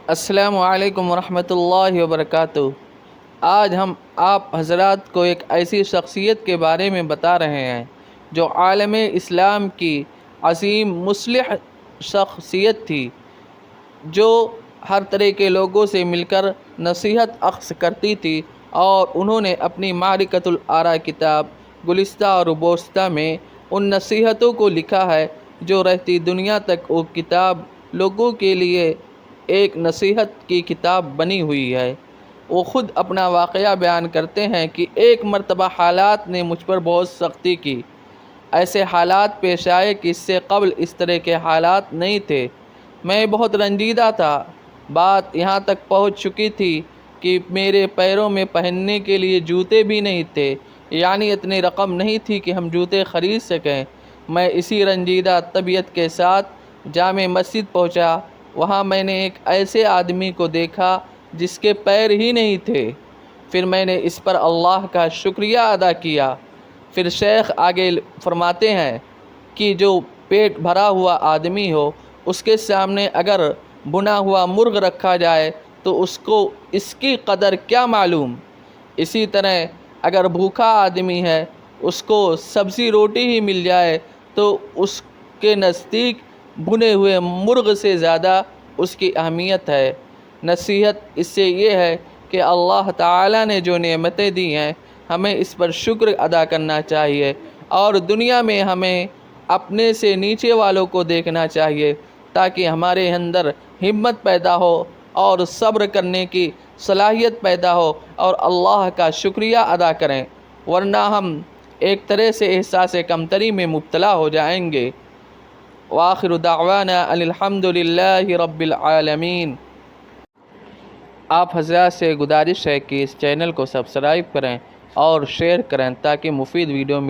السلام علیکم ورحمۃ اللہ وبرکاتہ۔ آج ہم آپ حضرات کو ایک ایسی شخصیت کے بارے میں بتا رہے ہیں جو عالم اسلام کی عظیم مصلح شخصیت تھی، جو ہر طرح کے لوگوں سے مل کر نصیحت اخذ کرتی تھی، اور انہوں نے اپنی معرکۃ الآراء کتاب گلستہ اور روبوستہ میں ان نصیحتوں کو لکھا ہے جو رہتی دنیا تک وہ کتاب لوگوں کے لیے ایک نصیحت کی کتاب بنی ہوئی ہے۔ وہ خود اپنا واقعہ بیان کرتے ہیں کہ ایک مرتبہ حالات نے مجھ پر بہت سختی کی۔ ایسے حالات پیش آئے کہ اس سے قبل اس طرح کے حالات نہیں تھے۔ میں بہت رنجیدہ تھا۔ بات یہاں تک پہنچ چکی تھی کہ میرے پیروں میں پہننے کے لیے جوتے بھی نہیں تھے، یعنی اتنی رقم نہیں تھی کہ ہم جوتے خرید سکیں۔ میں اسی رنجیدہ طبیعت کے ساتھ جامع مسجد پہنچا۔ وہاں میں نے ایک ایسے آدمی کو دیکھا جس کے پیر ہی نہیں تھے۔ پھر میں نے اس پر اللہ کا شکریہ ادا کیا۔ پھر شیخ آگے فرماتے ہیں کہ جو پیٹ بھرا ہوا آدمی ہو، اس کے سامنے اگر بنا ہوا مرغ رکھا جائے تو اس کو اس کی قدر کیا معلوم۔ اسی طرح اگر بھوکا آدمی ہے، اس کو سبزی روٹی ہی مل جائے تو اس کے نزدیک بھنے ہوئے مرغ سے زیادہ اس کی اہمیت ہے۔ نصیحت اس سے یہ ہے کہ اللہ تعالیٰ نے جو نعمتیں دی ہیں، ہمیں اس پر شکر ادا کرنا چاہیے، اور دنیا میں ہمیں اپنے سے نیچے والوں کو دیکھنا چاہیے تاکہ ہمارے اندر ہمت پیدا ہو اور صبر کرنے کی صلاحیت پیدا ہو اور اللہ کا شکریہ ادا کریں، ورنہ ہم ایک طرح سے احساس کمتری میں مبتلا ہو جائیں گے۔ وآخر دعوانا ان الحمد للہ رب العالمین۔ آپ حضرات سے گزارش ہے کہ اس چینل کو سبسکرائب کریں اور شیئر کریں تاکہ مفید ویڈیو مل